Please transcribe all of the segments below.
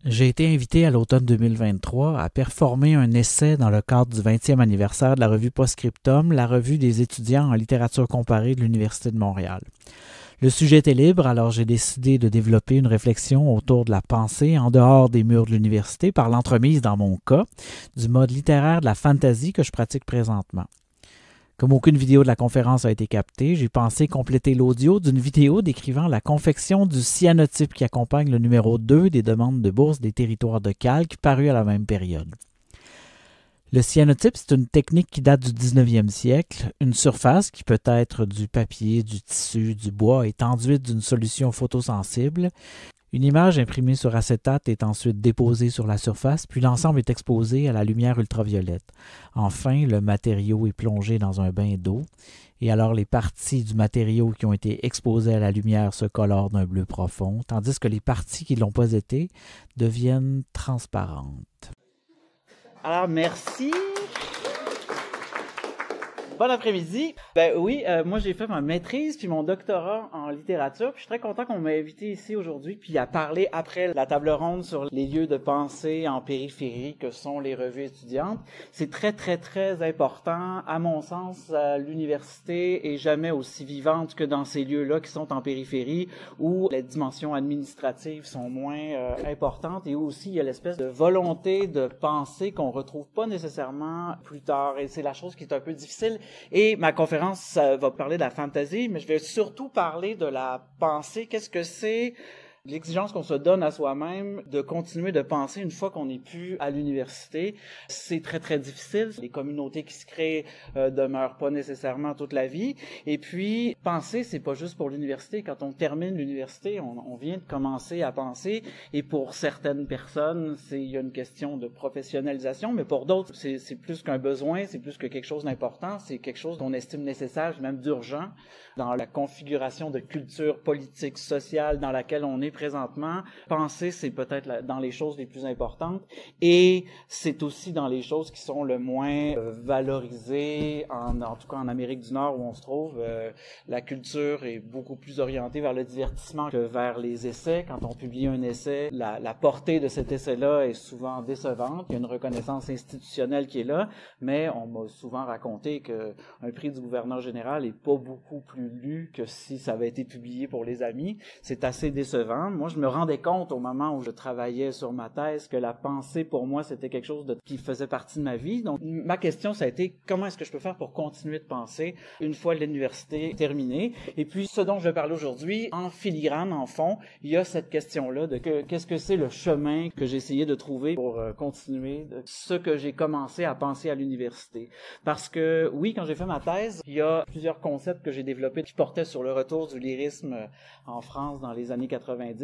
J'ai été invité à l'automne 2023 à performer un essai dans le cadre du 20e anniversaire de la revue Postscriptum, la revue des étudiants en littérature comparée de l'Université de Montréal. Le sujet était libre, alors j'ai décidé de développer une réflexion autour de la pensée en dehors des murs de l'université par l'entremise, dans mon cas, du mode littéraire de la fantasy que je pratique présentement. Comme aucune vidéo de la conférence a été captée, j'ai pensé compléter l'audio d'une vidéo décrivant la confection du cyanotype qui accompagne le numéro 2 des demandes de bourse des territoires de calque paru à la même période. Le cyanotype, c'est une technique qui date du 19e siècle. Une surface, qui peut être du papier, du tissu, du bois, est enduite d'une solution photosensible. Une image imprimée sur acétate est ensuite déposée sur la surface, puis l'ensemble est exposé à la lumière ultraviolette. Enfin, le matériau est plongé dans un bain d'eau, et alors les parties du matériau qui ont été exposées à la lumière se colorent d'un bleu profond, tandis que les parties qui ne l'ont pas été deviennent transparentes. Alors, merci. Bon après-midi. Moi j'ai fait ma maîtrise puis mon doctorat en littérature. Puis je suis très content qu'on m'ait invité ici aujourd'hui puis à parler après la table ronde sur les lieux de pensée en périphérie que sont les revues étudiantes. C'est très très très important. À mon sens, l'université est jamais aussi vivante que dans ces lieux-là qui sont en périphérie où les dimensions administratives sont moins importantes et où aussi il y a l'espèce de volonté de penser qu'on retrouve pas nécessairement plus tard. Et c'est la chose qui est un peu difficile. Et ma conférence va parler de la fantasy, mais je vais surtout parler de la pensée. Qu'est-ce que c'est l'exigence qu'on se donne à soi-même de continuer de penser une fois qu'on n'est plus à l'université? C'est très, très difficile. Les communautés qui se créent demeurent pas nécessairement toute la vie. Et puis, penser, c'est pas juste pour l'université. Quand on termine l'université, on vient de commencer à penser. Et pour certaines personnes, il y a une question de professionnalisation, mais pour d'autres, c'est plus qu'un besoin, c'est plus que quelque chose d'important, c'est quelque chose qu'on estime nécessaire, même d'urgent, dans la configuration de culture politique, sociale dans laquelle on est présentement. Penser, c'est peut-être dans les choses les plus importantes et c'est aussi dans les choses qui sont le moins valorisées, en tout cas en Amérique du Nord où on se trouve. La culture est beaucoup plus orientée vers le divertissement que vers les essais. Quand on publie un essai, la portée de cet essai-là est souvent décevante. Il y a une reconnaissance institutionnelle qui est là, mais on m'a souvent raconté qu'un prix du gouverneur général n'est pas beaucoup plus lu que si ça avait été publié pour les amis. C'est assez décevant. Moi, je me rendais compte au moment où je travaillais sur ma thèse que la pensée, pour moi, c'était quelque chose qui faisait partie de ma vie. Donc, ma question, ça a été comment est-ce que je peux faire pour continuer de penser une fois l'université terminée? Et puis, ce dont je vais parler aujourd'hui, en filigrane, en fond, il y a cette question-là de qu'est-ce que c'est le chemin que j'ai essayé de trouver pour continuer ce que j'ai commencé à penser à l'université. Parce que, oui, quand j'ai fait ma thèse, il y a plusieurs concepts que j'ai développés qui portaient sur le retour du lyrisme en France dans les années 90.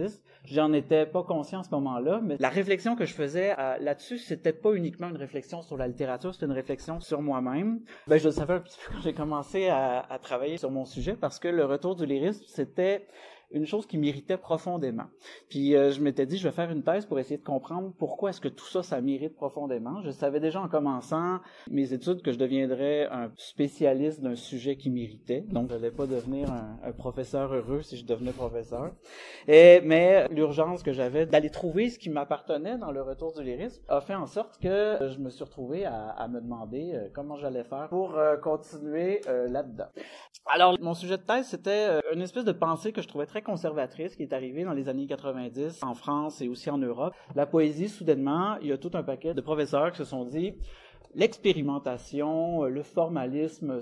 J'en étais pas conscient à ce moment-là, mais la réflexion que je faisais là-dessus, c'était pas uniquement une réflexion sur la littérature, c'était une réflexion sur moi-même. Je le savais un petit peu quand j'ai commencé à travailler sur mon sujet, parce que le retour du lyrisme, c'était une chose qui m'irritait profondément. Puis je m'étais dit, je vais faire une thèse pour essayer de comprendre pourquoi est-ce que tout ça, ça m'irrite profondément. Je savais déjà en commençant mes études que je deviendrais un spécialiste d'un sujet qui m'irritait. Donc, je n'allais pas devenir un professeur heureux si je devenais professeur. Mais l'urgence que j'avais d'aller trouver ce qui m'appartenait dans le retour du lyrisme a fait en sorte que je me suis retrouvé à me demander comment j'allais faire pour continuer là-dedans. Alors, mon sujet de thèse, c'était une espèce de pensée que je trouvais très conservatrice qui est arrivée dans les années 90 en France et aussi en Europe. La poésie, soudainement, il y a tout un paquet de professeurs qui se sont dit l'expérimentation, le formalisme,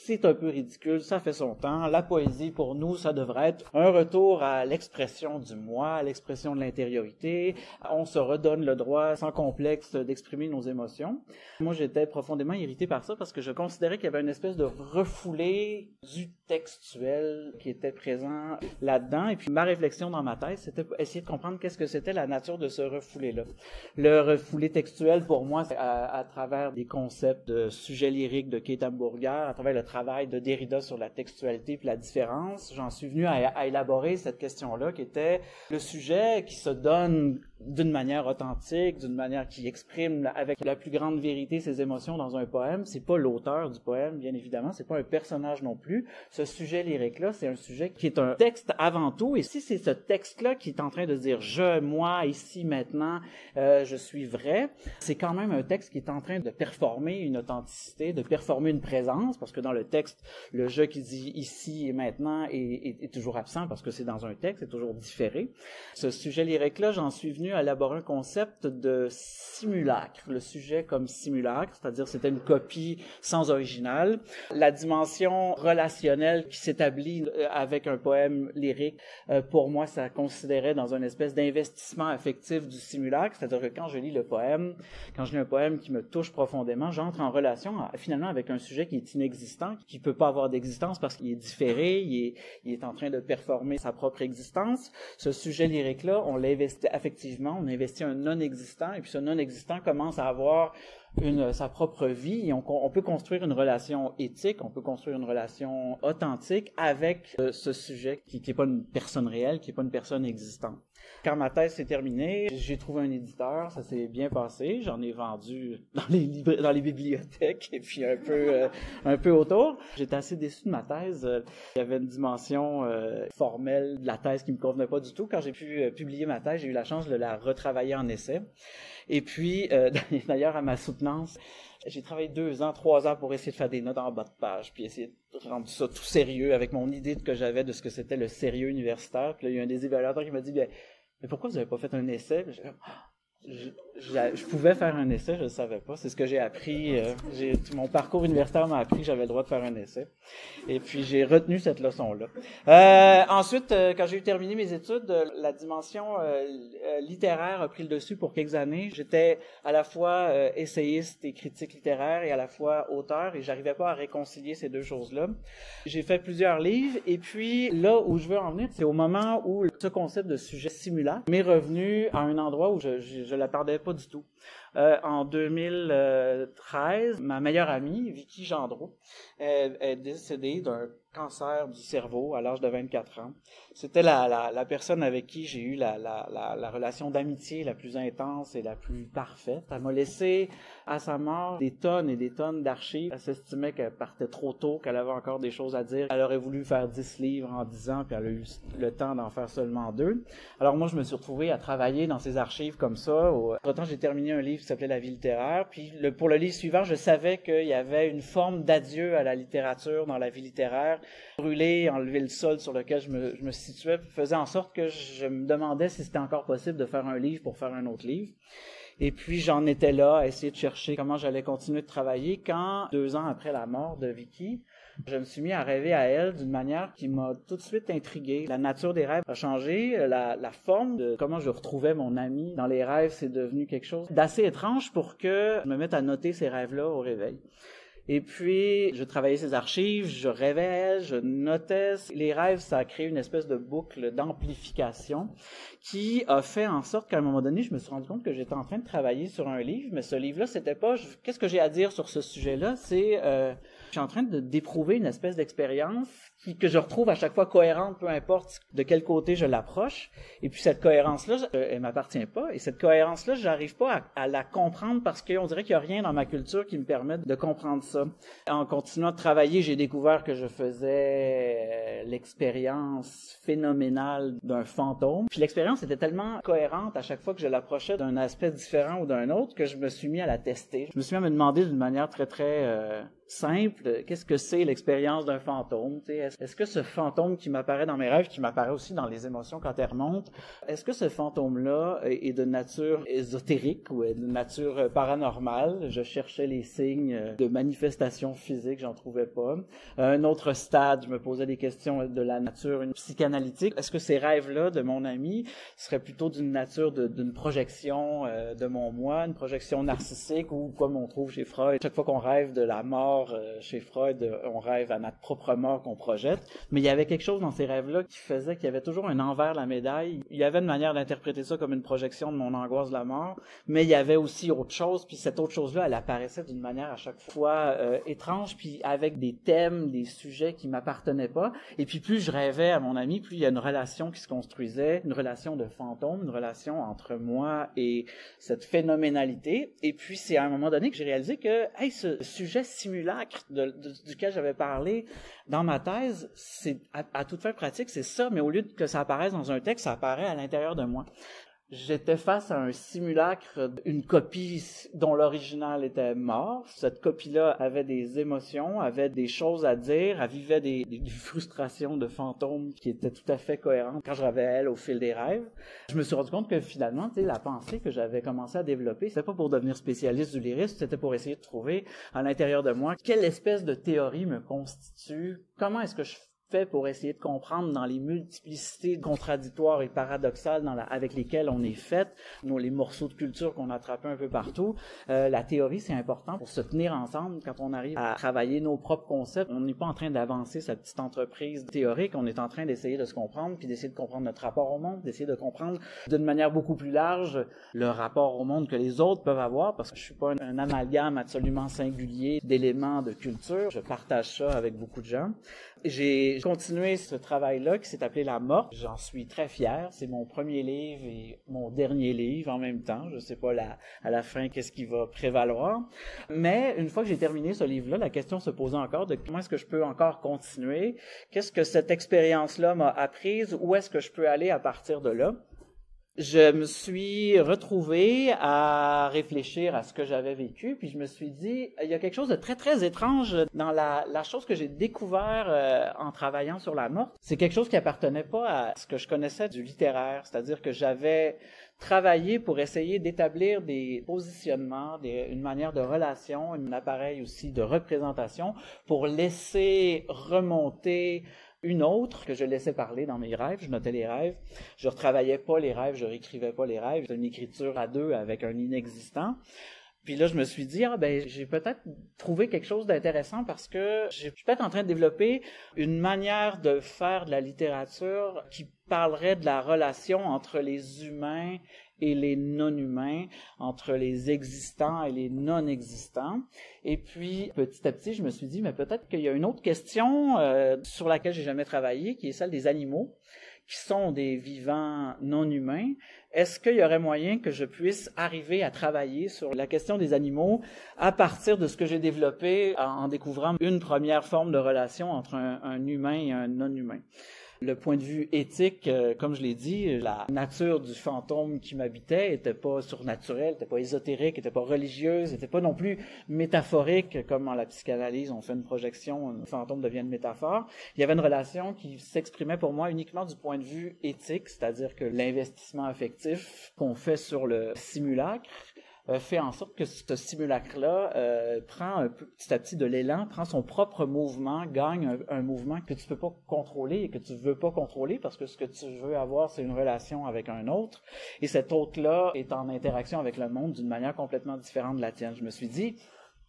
c'est un peu ridicule, ça fait son temps. La poésie, pour nous, ça devrait être un retour à l'expression du moi, à l'expression de l'intériorité. On se redonne le droit, sans complexe, d'exprimer nos émotions. Moi, j'étais profondément irrité par ça parce que je considérais qu'il y avait une espèce de refoulé du textuel qui était présent là-dedans. Et puis, ma réflexion dans ma thèse, c'était essayer de comprendre qu'est-ce que c'était la nature de ce refoulé-là. Le refoulé textuel, pour moi, c'est à travers des concepts de sujets lyriques de Keith Hamburger, à travers le travail de Derrida sur la textualité puis la différence, j'en suis venu à élaborer cette question-là qui était le sujet qui se donne d'une manière authentique, d'une manière qui exprime avec la plus grande vérité ses émotions dans un poème. C'est pas l'auteur du poème, bien évidemment, c'est pas un personnage non plus. Ce sujet lyrique-là, c'est un sujet qui est un texte avant tout, et si c'est ce texte-là qui est en train de dire « je, moi, ici, maintenant, je suis vrai », c'est quand même un texte qui est en train de performer une authenticité, de performer une présence, parce que dans le texte, le « je » qui dit « ici et maintenant » est toujours absent, parce que c'est dans un texte, c'est toujours différé. Ce sujet lyrique-là, j'en suis venu à élaborer un concept de simulacre, le sujet comme simulacre, c'est-à-dire c'était une copie sans original. La dimension relationnelle qui s'établit avec un poème lyrique, pour moi, ça considérait dans une espèce d'investissement affectif du simulacre, c'est-à-dire que quand je lis le poème, quand je lis un poème qui me touche profondément, j'entre en relation finalement avec un sujet qui est inexistant, qui peut pas avoir d'existence parce qu'il est différé, il est en train de performer sa propre existence. Ce sujet lyrique-là, on l'investit affectivement, on investit un non-existant, et puis ce non-existant commence à avoir sa propre vie, et on peut construire une relation éthique, on peut construire une relation authentique avec ce sujet qui n'est pas une personne réelle, qui n'est pas une personne existante. Quand ma thèse s'est terminée, j'ai trouvé un éditeur, ça s'est bien passé, j'en ai vendu dans les bibliothèques et puis un peu autour. J'étais assez déçu de ma thèse. Il y avait une dimension formelle de la thèse qui me convenait pas du tout. Quand j'ai pu publier ma thèse, j'ai eu la chance de la retravailler en essai. Et puis, d'ailleurs, à ma soutenance, j'ai travaillé 2 ans, 3 ans pour essayer de faire des notes en bas de page, puis essayer de rendre ça tout sérieux avec mon idée que j'avais de ce que c'était le sérieux universitaire. Puis là, il y a un des évaluateurs qui m'a dit, mais pourquoi vous n'avez pas fait un essai? Je pouvais faire un essai, je ne savais pas. C'est ce que j'ai appris. Mon parcours universitaire m'a appris que j'avais le droit de faire un essai. Et puis, j'ai retenu cette leçon-là. Ensuite, quand j'ai eu terminé mes études, la dimension littéraire a pris le dessus pour quelques années. J'étais à la fois essayiste et critique littéraire et à la fois auteur, et j'arrivais pas à réconcilier ces deux choses-là. J'ai fait plusieurs livres, et puis là où je veux en venir, c'est au moment où ce concept de sujet simulacre m'est revenu à un endroit où je l'attendais pas du tout. En 2013, ma meilleure amie, Vicky Gendreau, est décédée d'un cancer du cerveau à l'âge de 24 ans. C'était la personne avec qui j'ai eu la relation d'amitié la plus intense et la plus parfaite. Elle m'a laissé à sa mort des tonnes et des tonnes d'archives. Elle s'estimait qu'elle partait trop tôt, qu'elle avait encore des choses à dire. Elle aurait voulu faire 10 livres en 10 ans, puis elle a eu le temps d'en faire seulement 2. Alors moi, je me suis retrouvé à travailler dans ces archives comme ça. Entre-temps, j'ai terminé un livre qui s'appelait La vie littéraire. Puis pour le livre suivant, je savais qu'il y avait une forme d'adieu à la littérature dans la vie littéraire. Brûler, enlever le sol sur lequel je me situais, faisait en sorte que je me demandais si c'était encore possible de faire un livre pour faire un autre livre. Et puis, j'en étais là à essayer de chercher comment j'allais continuer de travailler quand, 2 ans après la mort de Vicky, je me suis mis à rêver à elle d'une manière qui m'a tout de suite intrigué. La nature des rêves a changé, la forme de comment je retrouvais mon ami dans les rêves, c'est devenu quelque chose d'assez étrange pour que je me mette à noter ces rêves-là au réveil. Et puis, je travaillais ces archives, je rêvais, je notais. Les rêves, ça a créé une espèce de boucle d'amplification qui a fait en sorte qu'à un moment donné, je me suis rendu compte que j'étais en train de travailler sur un livre, mais ce livre-là, c'était pas « Qu'est-ce que j'ai à dire sur ce sujet-là? » C'est je suis en train d'éprouver une espèce d'expérience que je retrouve à chaque fois cohérente, peu importe de quel côté je l'approche. Et puis cette cohérence-là, elle m'appartient pas. Et cette cohérence-là, j'arrive pas à la comprendre parce qu'on dirait qu'il y a rien dans ma culture qui me permette de comprendre ça. En continuant de travailler, j'ai découvert que je faisais l'expérience phénoménale d'un fantôme. Puis l'expérience était tellement cohérente à chaque fois que je l'approchais d'un aspect différent ou d'un autre que je me suis mis à la tester. Je me suis mis à me demander d'une manière très, très simple, qu'est-ce que c'est l'expérience d'un fantôme? Est-ce que ce fantôme qui m'apparaît dans mes rêves, qui m'apparaît aussi dans les émotions quand elles remontent, est-ce que ce fantôme-là est de nature ésotérique ou est de nature paranormale? Je cherchais les signes de manifestation physique, j'en trouvais pas. À un autre stade, je me posais des questions de la nature psychanalytique. Est-ce que ces rêves-là de mon ami seraient plutôt d'une nature d'une projection de mon moi, une projection narcissique ou comme on trouve chez Freud, chaque fois qu'on rêve de la mort, mort. Chez Freud, on rêve à notre propre mort qu'on projette. Mais il y avait quelque chose dans ces rêves-là qui faisait qu'il y avait toujours un envers la médaille. Il y avait une manière d'interpréter ça comme une projection de mon angoisse de la mort, mais il y avait aussi autre chose. Puis cette autre chose-là, elle apparaissait d'une manière à chaque fois étrange, puis avec des thèmes, des sujets qui m'appartenaient pas. Et puis plus je rêvais à mon ami, plus il y a une relation qui se construisait, une relation de fantôme, une relation entre moi et cette phénoménalité. Et puis c'est à un moment donné que j'ai réalisé que ce sujet simulacre duquel j'avais parlé dans ma thèse, c'est à toute fin pratique, c'est ça, mais au lieu que ça apparaisse dans un texte, ça apparaît à l'intérieur de moi. J'étais face à un simulacre, une copie dont l'original était mort. Cette copie-là avait des émotions, avait des choses à dire, elle vivait des frustrations de fantômes qui étaient tout à fait cohérentes quand je rêvais à elle au fil des rêves. Je me suis rendu compte que finalement, la pensée que j'avais commencé à développer, c'était pas pour devenir spécialiste du lyrisme, c'était pour essayer de trouver à l'intérieur de moi quelle espèce de théorie me constitue, comment est-ce que je fait pour essayer de comprendre dans les multiplicités contradictoires et paradoxales avec lesquelles on est fait, les morceaux de culture qu'on attrape un peu partout. La théorie, c'est important pour se tenir ensemble quand on arrive à travailler nos propres concepts. On n'est pas en train d'avancer cette petite entreprise théorique, on est en train d'essayer de se comprendre, puis d'essayer de comprendre notre rapport au monde, d'essayer de comprendre d'une manière beaucoup plus large le rapport au monde que les autres peuvent avoir, parce que je suis pas un amalgame absolument singulier d'éléments de culture. Je partage ça avec beaucoup de gens. J'ai continué ce travail-là qui s'est appelé La Morte. J'en suis très fier. C'est mon premier livre et mon dernier livre en même temps. Je sais pas à la fin qu'est-ce qui va prévaloir. Mais une fois que j'ai terminé ce livre-là, la question se posait encore de comment est-ce que je peux encore continuer? Qu'est-ce que cette expérience-là m'a apprise? Où est-ce que je peux aller à partir de là? Je me suis retrouvé à réfléchir à ce que j'avais vécu, puis je me suis dit, il y a quelque chose de très, très étrange dans la chose que j'ai découvert en travaillant sur La Morte. C'est quelque chose qui appartenait pas à ce que je connaissais du littéraire, c'est-à-dire que j'avais travaillé pour essayer d'établir des positionnements, une manière de relation, un appareil aussi de représentation pour laisser remonter une autre que je laissais parler dans mes rêves, je notais les rêves, je retravaillais pas les rêves, je réécrivais pas les rêves, c'était une écriture à deux avec un inexistant. Puis là, je me suis dit, j'ai peut-être trouvé quelque chose d'intéressant parce que je suis peut-être en train de développer une manière de faire de la littérature qui parlerait de la relation entre les humains et les non-humains, entre les existants et les non-existants. Et puis, petit à petit, je me suis dit, mais peut-être qu'il y a une autre question sur laquelle j'ai jamais travaillé, qui est celle des animaux, qui sont des vivants non-humains. Est-ce qu'il y aurait moyen que je puisse arriver à travailler sur la question des animaux à partir de ce que j'ai développé en découvrant une première forme de relation entre un humain et un non-humain? Le point de vue éthique, comme je l'ai dit, la nature du fantôme qui m'habitait était pas surnaturelle, était pas ésotérique, était pas religieuse, était pas non plus métaphorique, comme en la psychanalyse, on fait une projection, un fantôme devient une métaphore. Il y avait une relation qui s'exprimait pour moi uniquement du point de vue éthique, c'est-à-dire que l'investissement affectif qu'on fait sur le simulacre fait en sorte que ce simulacre-là prend un peu, petit à petit de l'élan, prend son propre mouvement, gagne un mouvement que tu peux pas contrôler et que tu veux pas contrôler parce que ce que tu veux avoir, c'est une relation avec un autre. Et cet autre-là est en interaction avec le monde d'une manière complètement différente de la tienne. Je me suis dit,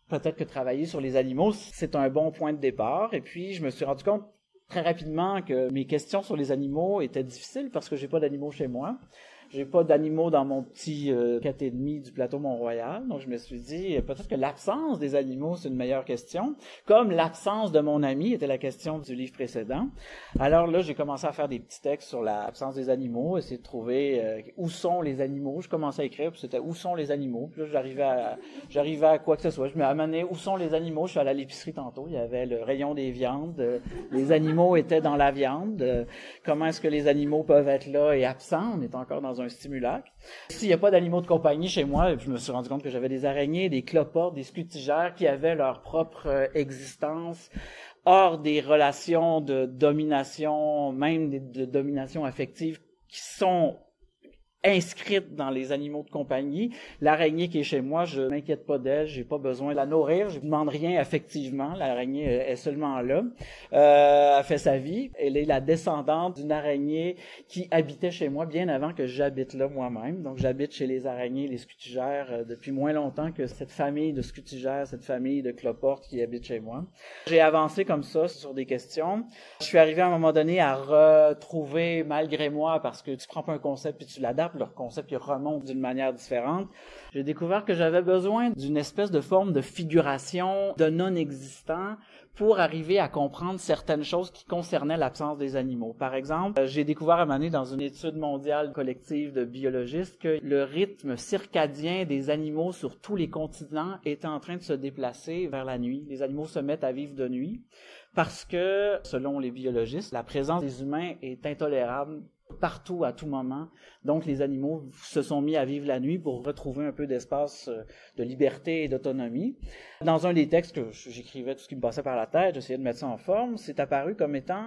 peut-être que travailler sur les animaux, c'est un bon point de départ. Et puis, je me suis rendu compte très rapidement que mes questions sur les animaux étaient difficiles parce que j'ai pas d'animaux chez moi. J'ai pas d'animaux dans mon petit 4,5 du plateau Mont-Royal. Donc, je me suis dit, peut-être que l'absence des animaux, c'est une meilleure question. Comme l'absence de mon ami était la question du livre précédent. Alors là, j'ai commencé à faire des petits textes sur l'absence des animaux, essayer de trouver où sont les animaux. Je commençais à écrire, puis c'était où sont les animaux. Puis là, j'arrivais à quoi que ce soit. Je me amenais où sont les animaux. Je suis allé à l'épicerie tantôt. Il y avait le rayon des viandes. Les animaux étaient dans la viande. Comment est-ce que les animaux peuvent être là et absents? On est encore dans un simulacre. S'il n'y a pas d'animaux de compagnie chez moi, je me suis rendu compte que j'avais des araignées, des cloportes, des scutigères qui avaient leur propre existence hors des relations de domination, même de domination affective qui sont inscrite dans les animaux de compagnie. L'araignée qui est chez moi, je m'inquiète pas d'elle, j'ai pas besoin de la nourrir, je ne demande rien affectivement, l'araignée est seulement là. Elle fait sa vie, elle est la descendante d'une araignée qui habitait chez moi bien avant que j'habite là moi-même. Donc j'habite chez les araignées, les scutigères, depuis moins longtemps que cette famille de scutigères, cette famille de cloportes qui habite chez moi. J'ai avancé comme ça sur des questions. Je suis arrivé à un moment donné à retrouver, malgré moi, parce que tu prends pas un concept puis tu l'adaptes, leur concept il remonte d'une manière différente. J'ai découvert que j'avais besoin d'une espèce de forme de figuration de non-existant pour arriver à comprendre certaines choses qui concernaient l'absence des animaux. Par exemple, j'ai découvert à un moment donné dans une étude mondiale collective de biologistes que le rythme circadien des animaux sur tous les continents était en train de se déplacer vers la nuit. Les animaux se mettent à vivre de nuit parce que, selon les biologistes, la présence des humains est intolérable partout, à tout moment. Donc, les animaux se sont mis à vivre la nuit pour retrouver un peu d'espace de liberté et d'autonomie. Dans un des textes que j'écrivais tout ce qui me passait par la tête, j'essayais de mettre ça en forme, c'est apparu comme étant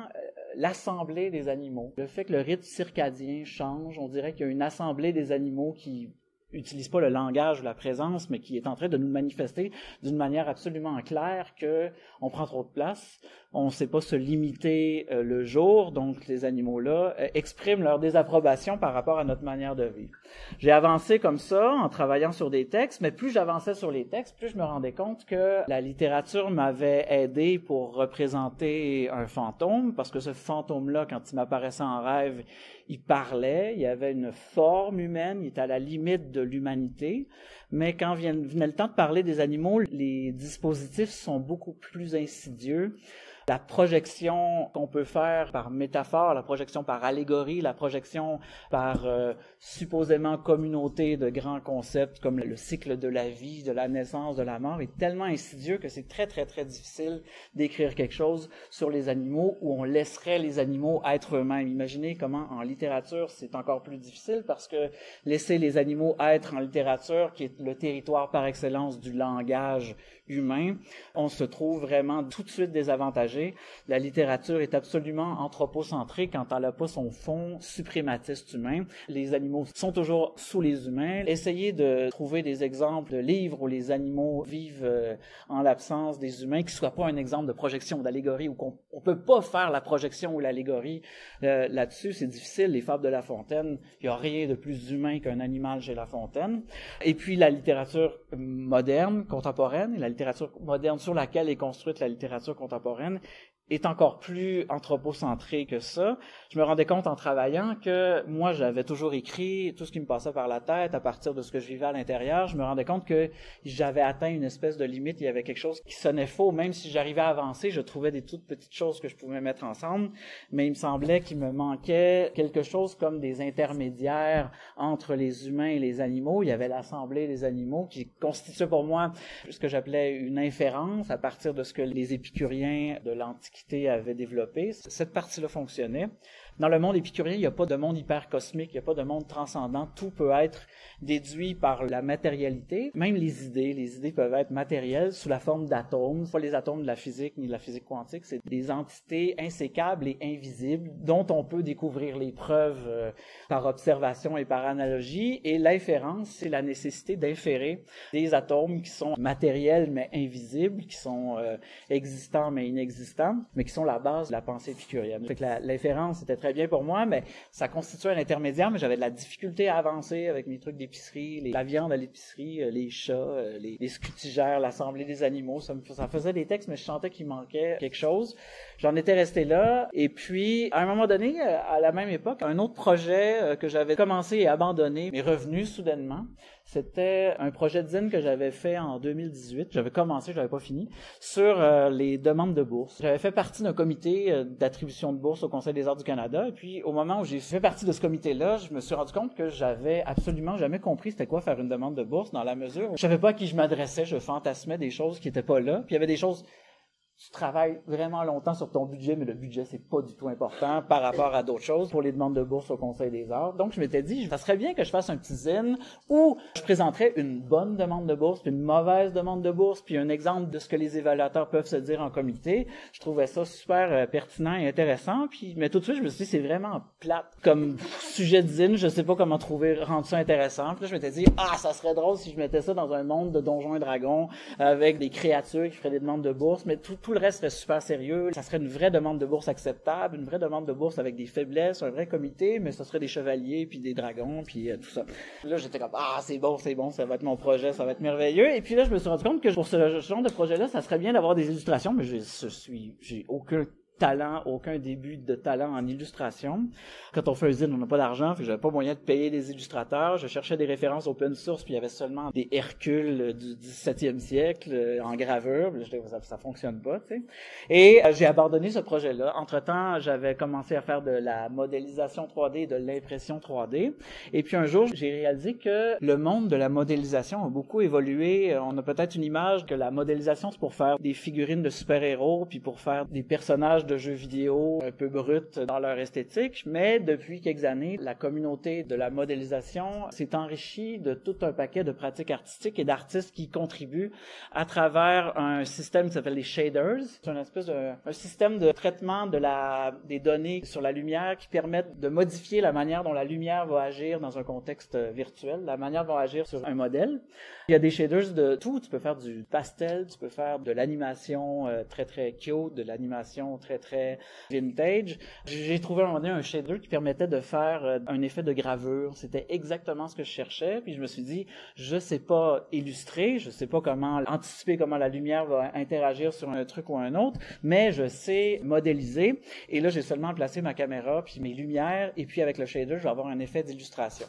l'assemblée des animaux. Le fait que le rythme circadien change, on dirait qu'il y a une assemblée des animaux qui utilise pas le langage ou la présence, mais qui est en train de nous manifester d'une manière absolument claire que on prend trop de place, on ne sait pas se limiter le jour, donc les animaux-là expriment leur désapprobation par rapport à notre manière de vivre. J'ai avancé comme ça en travaillant sur des textes, mais plus j'avançais sur les textes, plus je me rendais compte que la littérature m'avait aidé pour représenter un fantôme, parce que ce fantôme-là, quand il m'apparaissait en rêve, il parlait, il y avait une forme humaine, il était à la limite de l'humanité, mais quand venait le temps de parler des animaux, les dispositifs sont beaucoup plus insidieux. La projection qu'on peut faire par métaphore, la projection par allégorie, la projection par supposément communauté de grands concepts comme le cycle de la vie, de la naissance, de la mort est tellement insidieux que c'est très, très, très difficile d'écrire quelque chose sur les animaux où on laisserait les animaux être eux-mêmes. Imaginez comment en littérature c'est encore plus difficile parce que laisser les animaux être en littérature, qui est le territoire par excellence du langage humain, on se trouve vraiment tout de suite désavantagé. La littérature est absolument anthropocentrée quand elle n'a pas son fond suprématiste humain. Les animaux sont toujours sous les humains. Essayez de trouver des exemples de livres où les animaux vivent en l'absence des humains, qui ne soient pas un exemple de projection, d'allégorie, où on peut pas faire la projection ou l'allégorie là-dessus. C'est difficile. Les fables de La Fontaine, il n'y a rien de plus humain qu'un animal chez La Fontaine. Et puis la littérature moderne, contemporaine, et la littérature moderne sur laquelle est construite la littérature contemporaine, est encore plus anthropocentré que ça. Je me rendais compte en travaillant que moi, j'avais toujours écrit tout ce qui me passait par la tête à partir de ce que je vivais à l'intérieur. Je me rendais compte que j'avais atteint une espèce de limite. Il y avait quelque chose qui sonnait faux. Même si j'arrivais à avancer, je trouvais des toutes petites choses que je pouvais mettre ensemble. Mais il me semblait qu'il me manquait quelque chose comme des intermédiaires entre les humains et les animaux. Il y avait l'assemblée des animaux qui constituait pour moi ce que j'appelais une inférence à partir de ce que les épicuriens de l'Antiquité avait développé. Cette partie-là fonctionnait. Dans le monde épicurien, il n'y a pas de monde hyper cosmique, il n'y a pas de monde transcendant. Tout peut être déduit par la matérialité. Même les idées peuvent être matérielles sous la forme d'atomes. Pas les atomes de la physique ni de la physique quantique, c'est des entités insécables et invisibles dont on peut découvrir les preuves par observation et par analogie. Et l'inférence, c'est la nécessité d'inférer des atomes qui sont matériels mais invisibles, qui sont existants mais inexistants, mais qui sont la base de la pensée épicurienne. Fait que l'inférence était très bien pour moi, mais ça constituait un intermédiaire, mais j'avais de la difficulté à avancer avec mes trucs d'épicerie, la viande à l'épicerie, les chats, les scutigères, l'assemblée des animaux, ça faisait des textes, mais je sentais qu'il manquait quelque chose. J'en étais resté là, et puis, à un moment donné, à la même époque, un autre projet que j'avais commencé et abandonné m'est revenu soudainement. C'était un projet de zine que j'avais fait en 2018. J'avais commencé, je l'avais pas fini, sur les demandes de bourse. J'avais fait partie d'un comité d'attribution de bourse au Conseil des arts du Canada. Et puis, au moment où j'ai fait partie de ce comité-là, je me suis rendu compte que j'avais absolument jamais compris c'était quoi faire une demande de bourse, dans la mesure où je savais pas à qui je m'adressais. Je fantasmais des choses qui étaient pas là. Puis il y avait des choses tu travailles vraiment longtemps sur ton budget, mais le budget, c'est pas du tout important par rapport à d'autres choses pour les demandes de bourse au Conseil des arts. Donc, je m'étais dit, ça serait bien que je fasse un petit zine où je présenterais une bonne demande de bourse, puis une mauvaise demande de bourse, puis un exemple de ce que les évaluateurs peuvent se dire en comité. Je trouvais ça super pertinent et intéressant, mais tout de suite, je me suis dit, c'est vraiment plate comme sujet de zine, je sais pas comment rendre ça intéressant. Puis là, je m'étais dit, ça serait drôle si je mettais ça dans un monde de Donjons et Dragons avec des créatures qui feraient des demandes de bourse, mais tout le reste serait super sérieux. Ça serait une vraie demande de bourse acceptable, une vraie demande de bourse avec des faiblesses, un vrai comité, mais ce serait des chevaliers, puis des dragons, puis tout ça. Là, j'étais comme, c'est bon, ça va être mon projet, ça va être merveilleux. Et puis là, je me suis rendu compte que pour ce genre de projet-là, ça serait bien d'avoir des illustrations, mais j'ai aucun début de talent en illustration. Quand on fait un zine, on n'a pas d'argent, fait que j'avais pas moyen de payer des illustrateurs. Je cherchais des références open source, puis il y avait seulement des Hercules du 17e siècle en gravure. Puis ça fonctionne pas, tu sais. Et j'ai abandonné ce projet-là. Entre-temps, j'avais commencé à faire de la modélisation 3D et de l'impression 3D. Et puis un jour, j'ai réalisé que le monde de la modélisation a beaucoup évolué. On a peut-être une image que la modélisation, c'est pour faire des figurines de super-héros, puis pour faire des personnages de jeux vidéo un peu bruts dans leur esthétique, mais depuis quelques années, la communauté de la modélisation s'est enrichie de tout un paquet de pratiques artistiques et d'artistes qui contribuent à travers un système qui s'appelle les shaders. C'est une espèce un système de traitement des données sur la lumière qui permettent de modifier la manière dont la lumière va agir dans un contexte virtuel, la manière dont va agir sur un modèle. Il y a des shaders de tout. Tu peux faire du pastel, tu peux faire de l'animation très, très cute, de l'animation très, très vintage. J'ai trouvé à un moment donné un shader qui permettait de faire un effet de gravure. C'était exactement ce que je cherchais. Puis je me suis dit, je sais pas illustrer, je sais pas comment anticiper comment la lumière va interagir sur un truc ou un autre, mais je sais modéliser. Et là, j'ai seulement placé ma caméra puis mes lumières, et puis avec le shader, je vais avoir un effet d'illustration.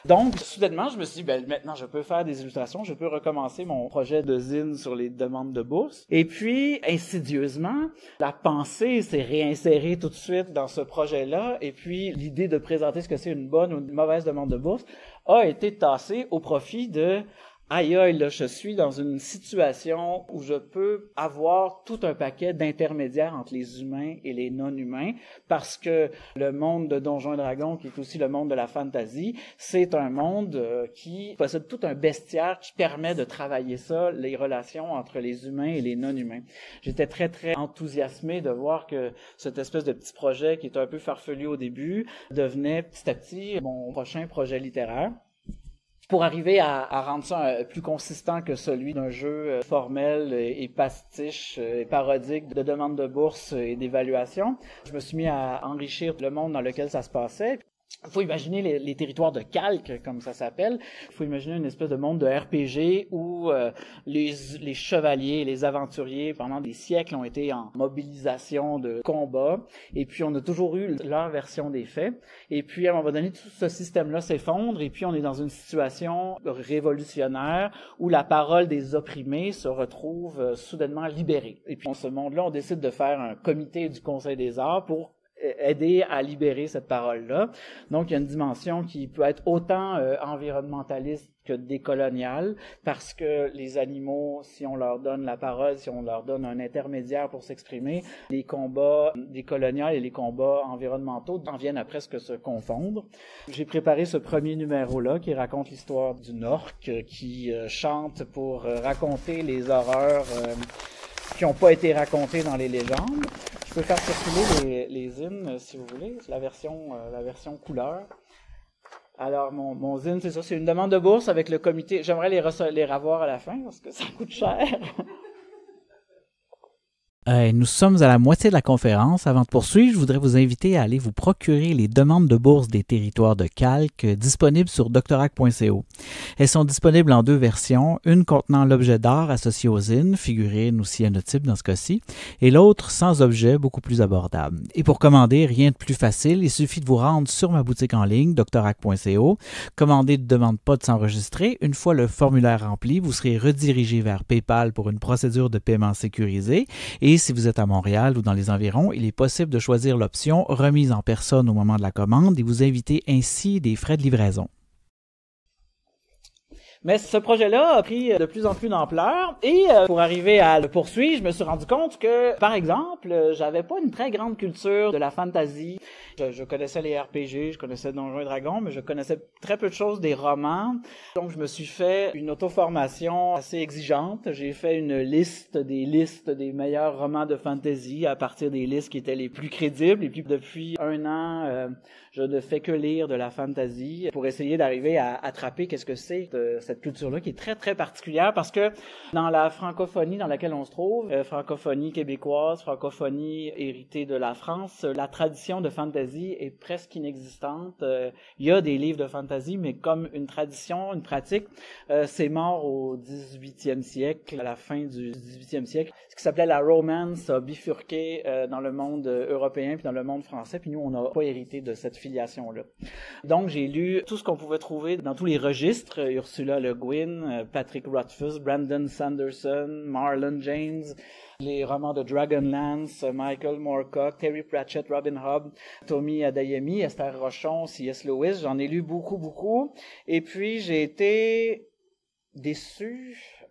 Donc, soudainement, je me suis dit, maintenant, je peux faire des illustrations, je peux recommencer mon projet de zine sur les demandes de bourse. Et puis, insidieusement, la pensée s'est réinsérée tout de suite dans ce projet-là, et puis l'idée de présenter ce que c'est une bonne ou une mauvaise demande de bourse a été tassée au profit de aïe, là, je suis dans une situation où je peux avoir tout un paquet d'intermédiaires entre les humains et les non-humains, parce que le monde de Donjons et Dragons, qui est aussi le monde de la fantasy, c'est un monde qui possède tout un bestiaire qui permet de travailler ça, les relations entre les humains et les non-humains. J'étais très, très enthousiasmé de voir que cette espèce de petit projet qui est un peu farfelu au début devenait petit à petit mon prochain projet littéraire. Pour arriver à rendre ça plus consistant que celui d'un jeu formel et pastiche et parodique de demande de bourse et d'évaluation, je me suis mis à enrichir le monde dans lequel ça se passait. Il faut imaginer les territoires de calque, comme ça s'appelle. Il faut imaginer une espèce de monde de RPG où les chevaliers, les aventuriers, pendant des siècles, ont été en mobilisation de combat. Et puis, on a toujours eu leur version des faits. Et puis, à un moment donné, tout ce système-là s'effondre. Et puis, on est dans une situation révolutionnaire où la parole des opprimés se retrouve soudainement libérée. Et puis, dans ce monde-là, on décide de faire un comité du Conseil des arts pour aider à libérer cette parole-là. Donc, il y a une dimension qui peut être autant environnementaliste que décoloniale, parce que les animaux, si on leur donne la parole, si on leur donne un intermédiaire pour s'exprimer, les combats décoloniaux et les combats environnementaux en viennent à presque se confondre. J'ai préparé ce premier numéro-là qui raconte l'histoire d'une orque qui chante pour raconter les horreurs qui n'ont pas été racontées dans les légendes. Je peux faire circuler les zines, si vous voulez, la version couleur. Alors, mon zine, c'est ça, c'est une demande de bourse avec le comité. J'aimerais les revoir à la fin, parce que ça coûte cher. Nous sommes à la moitié de la conférence. Avant de poursuivre, je voudrais vous inviter à aller vous procurer les demandes de bourse des territoires de calque disponibles sur doctorac.co. Elles sont disponibles en deux versions, une contenant l'objet d'art associé aux zines, figurine ou cyanotype dans ce cas-ci, et l'autre sans objet, beaucoup plus abordable. Et pour commander, rien de plus facile, il suffit de vous rendre sur ma boutique en ligne, doctorac.co. Commander ne demande pas de s'enregistrer. Une fois le formulaire rempli, vous serez redirigé vers PayPal pour une procédure de paiement sécurisée. Et si vous êtes à Montréal ou dans les environs, il est possible de choisir l'option remise en personne au moment de la commande et vous éviter ainsi des frais de livraison. Mais ce projet-là a pris de plus en plus d'ampleur et pour arriver à le poursuivre, je me suis rendu compte que, par exemple, j'avais pas une très grande culture de la fantasy. Je connaissais les RPG, je connaissais Donjons et Dragons, mais je connaissais très peu de choses des romans. Donc, je me suis fait une auto-formation assez exigeante. J'ai fait une liste des meilleurs romans de fantasy à partir des listes qui étaient les plus crédibles. Et puis, depuis 1 an, je ne fais que lire de la fantasy pour essayer d'arriver à attraper qu'est-ce que c'est de cette culture-là qui est très, très particulière parce que dans la francophonie dans laquelle on se trouve, francophonie québécoise, francophonie héritée de la France, la tradition de fantasy est presque inexistante. Il y a des livres de fantasy, mais comme une tradition, une pratique, c'est mort au 18e siècle, à la fin du 18e siècle. Ce qui s'appelait la romance a bifurqué dans le monde européen puis dans le monde français, puis nous, on n'a pas hérité de cette filiation-là. Donc, j'ai lu tout ce qu'on pouvait trouver dans tous les registres, Ursula Le Guin, Patrick Rothfuss, Brandon Sanderson, Marlon James, les romans de Dragonlance, Michael Moorcock, Terry Pratchett, Robin Hobb, Tommy Adeyemi, Esther Rochon, C.S. Lewis. J'en ai lu beaucoup, beaucoup. Et puis, j'ai été déçu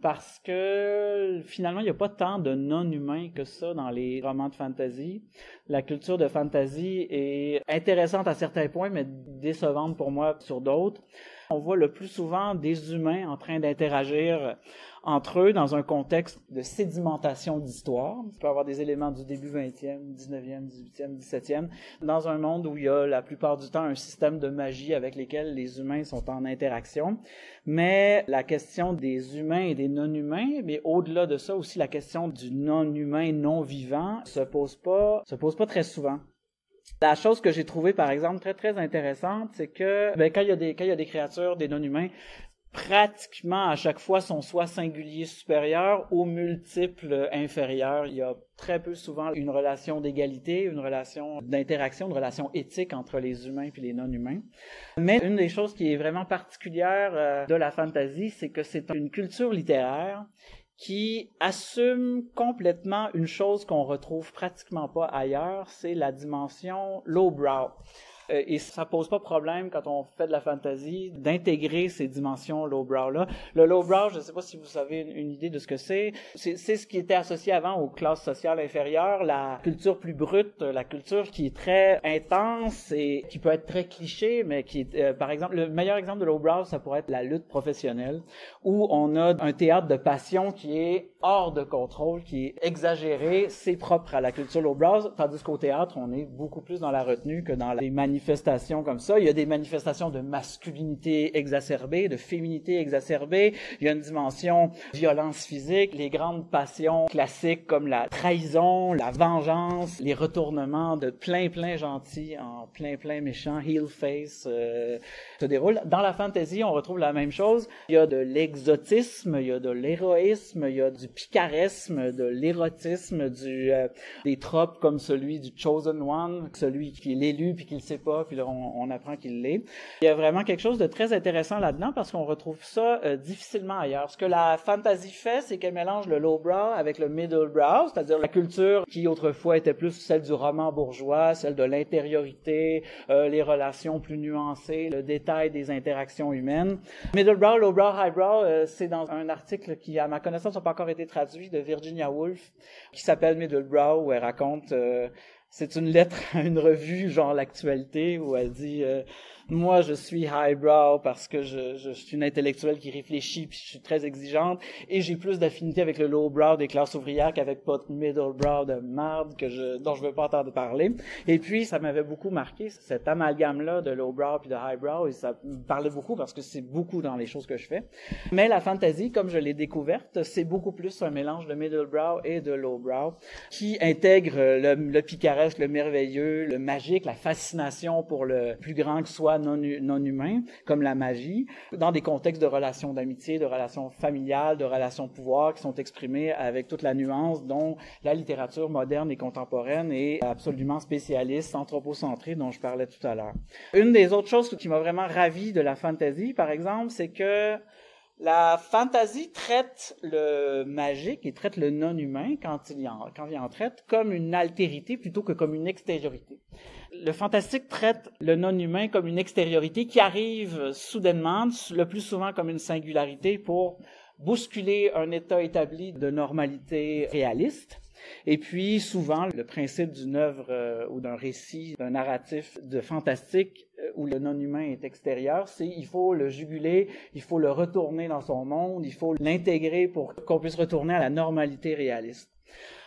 parce que finalement, il n'y a pas tant de non-humains que ça dans les romans de fantasy. La culture de fantasy est intéressante à certains points, mais décevante pour moi sur d'autres. On voit le plus souvent des humains en train d'interagir entre eux dans un contexte de sédimentation d'histoire. On peut avoir des éléments du début 20e, 19e, 18e, 17e, dans un monde où il y a la plupart du temps un système de magie avec lesquels les humains sont en interaction. Mais la question des humains et des non-humains, mais au-delà de ça aussi la question du non-humain non-vivant se pose pas très souvent. La chose que j'ai trouvée, par exemple, très, très intéressante, c'est que quand il y a des créatures, des non-humains, pratiquement à chaque fois sont soit singuliers supérieurs ou multiples inférieurs. Il y a très peu souvent une relation d'égalité, une relation d'interaction, une relation éthique entre les humains et les non-humains. Mais une des choses qui est vraiment particulière de la fantasy, c'est que c'est une culture littéraire qui assume complètement une chose qu'on retrouve pratiquement pas ailleurs, c'est la dimension lowbrow. Et ça pose pas problème quand on fait de la fantasy d'intégrer ces dimensions lowbrow-là. Le lowbrow, je ne sais pas si vous avez une idée de ce que c'est. C'est ce qui était associé avant aux classes sociales inférieures, la culture plus brute, la culture qui est très intense et qui peut être très cliché, mais qui est, par exemple, le meilleur exemple de lowbrow, ça pourrait être la lutte professionnelle, où on a un théâtre de passion qui est hors de contrôle, qui est exagéré, c'est propre à la culture lowbrow, tandis qu'au théâtre, on est beaucoup plus dans la retenue que dans les manifestations comme ça. Il y a des manifestations de masculinité exacerbée, de féminité exacerbée. Il y a une dimension violence physique, les grandes passions classiques comme la trahison, la vengeance, les retournements de plein gentils en plein méchant, heel face, se déroulent. Dans la fantasy, on retrouve la même chose. Il y a de l'exotisme, il y a de l'héroïsme, il y a du picaresme, de l'érotisme, des tropes comme celui du Chosen One, celui qui est l'élu puis qui le sait pas, puis là on apprend qu'il l'est. Il y a vraiment quelque chose de très intéressant là-dedans parce qu'on retrouve ça difficilement ailleurs. Ce que la fantasy fait, c'est qu'elle mélange le lowbrow avec le middlebrow, c'est-à-dire la culture qui autrefois était plus celle du roman bourgeois, celle de l'intériorité, les relations plus nuancées, le détail des interactions humaines. Middlebrow, lowbrow, highbrow, c'est dans un article qui, à ma connaissance, n'a pas encore été traduit, de Virginia Woolf, qui s'appelle Middlebrow, où elle raconte... c'est une lettre à une revue, genre l'actualité, où elle dit moi je suis highbrow parce que je suis une intellectuelle qui réfléchit puis je suis très exigeante et j'ai plus d'affinité avec le lowbrow des classes ouvrières qu'avec votre middlebrow de marde dont je veux pas entendre parler. Et puis ça m'avait beaucoup marqué cet amalgame là de lowbrow puis de highbrow et ça me parlait beaucoup parce que c'est beaucoup dans les choses que je fais. Mais la fantasy, comme je l'ai découverte, c'est beaucoup plus un mélange de middlebrow et de lowbrow qui intègre le picaresque, le merveilleux, le magique, la fascination pour le plus grand que soit non humain, comme la magie, dans des contextes de relations d'amitié, de relations familiales, de relations de pouvoir qui sont exprimées avec toute la nuance dont la littérature moderne et contemporaine est absolument spécialiste, anthropocentrée, dont je parlais tout à l'heure. Une des autres choses qui m'a vraiment ravi de la fantasy, par exemple, c'est que la fantasy traite le magique et traite le non-humain quand il en traite comme une altérité plutôt que comme une extériorité. Le fantastique traite le non-humain comme une extériorité qui arrive soudainement, le plus souvent comme une singularité pour bousculer un état établi de normalité réaliste. Et puis, souvent, le principe d'une œuvre ou d'un récit, d'un narratif de fantastique où le non-humain est extérieur, c'est il faut le juguler, il faut le retourner dans son monde, il faut l'intégrer pour qu'on puisse retourner à la normalité réaliste.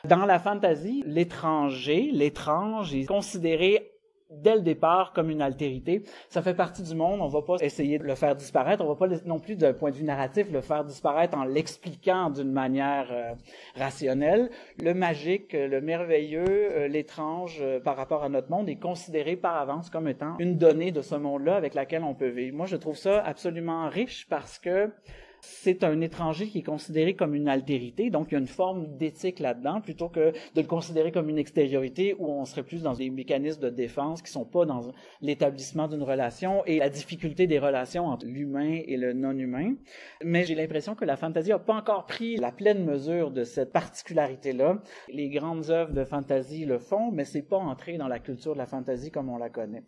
Dans la fantasy, l'étranger, l'étrange est considéré dès le départ comme une altérité. Ça fait partie du monde, on va pas essayer de le faire disparaître, on va pas non plus d'un point de vue narratif le faire disparaître en l'expliquant d'une manière rationnelle. Le magique, le merveilleux, l'étrange par rapport à notre monde est considéré par avance comme étant une donnée de ce monde-là avec laquelle on peut vivre. Moi, je trouve ça absolument riche parce que c'est un étranger qui est considéré comme une altérité, donc il y a une forme d'éthique là-dedans, plutôt que de le considérer comme une extériorité où on serait plus dans des mécanismes de défense qui sont pas dans l'établissement d'une relation et la difficulté des relations entre l'humain et le non-humain. Mais j'ai l'impression que la fantasy a pas encore pris la pleine mesure de cette particularité-là. Les grandes œuvres de fantasy le font, mais c'est pas entré dans la culture de la fantasy comme on la connaît.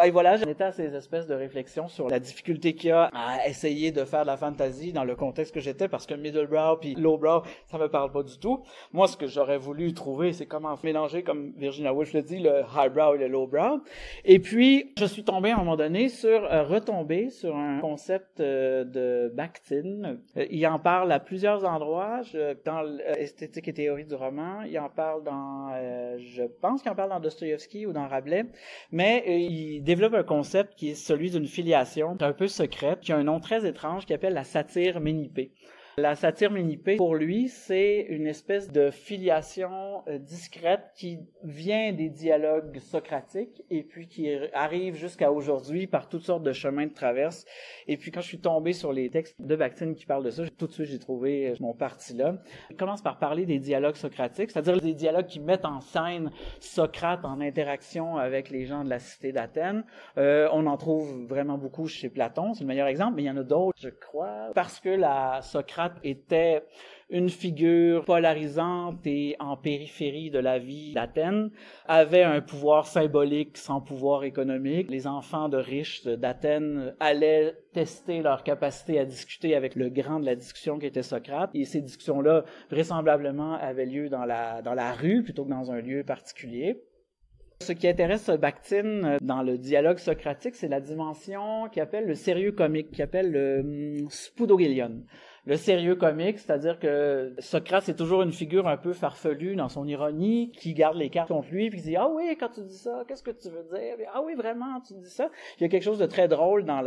Et voilà, j'en étais à ces espèces de réflexions sur la difficulté qu'il y a à essayer de faire de la fantasy dans le contexte que j'étais, parce que middlebrow puis lowbrow, ça me parle pas du tout. Moi, ce que j'aurais voulu trouver, c'est comment mélanger, comme Virginia Woolf le dit, le highbrow et le lowbrow. Et puis, je suis tombé à un moment donné retombé sur un concept de Bakhtin. Il en parle à plusieurs endroits, dans l'esthétique et théorie du roman. Il en parle je pense qu'il en parle dans Dostoïevski ou dans Rabelais. Mais il développe un concept qui est celui d'une filiation un peu secrète, qui a un nom très étrange, qui appelle la satire ménipée. La satire ménipée, pour lui, c'est une espèce de filiation discrète qui vient des dialogues socratiques et puis qui arrive jusqu'à aujourd'hui par toutes sortes de chemins de traverse. Et puis quand je suis tombé sur les textes de Bakhtin qui parlent de ça, tout de suite j'ai trouvé mon parti là. Il commence par parler des dialogues socratiques, c'est-à-dire des dialogues qui mettent en scène Socrate en interaction avec les gens de la cité d'Athènes. On en trouve vraiment beaucoup chez Platon, c'est le meilleur exemple, mais il y en a d'autres, je crois, parce que Socrate était une figure polarisante et en périphérie de la vie d'Athènes, avait un pouvoir symbolique sans pouvoir économique. Les enfants de riches d'Athènes allaient tester leur capacité à discuter avec le grand de la discussion qui était Socrate. Et ces discussions-là, vraisemblablement, avaient lieu dans la rue plutôt que dans un lieu particulier. Ce qui intéresse Bakhtin dans le dialogue socratique, c'est la dimension qu'il appelle le sérieux comique, qu'il appelle le spoudogélion. Le sérieux comique, c'est-à-dire que Socrate, c'est toujours une figure un peu farfelue dans son ironie, qui garde les cartes contre lui, puis qui dit « Ah oui, quand tu dis ça, qu'est-ce que tu veux dire? Ah oui, vraiment, tu dis ça? » Il y a quelque chose de très drôle dans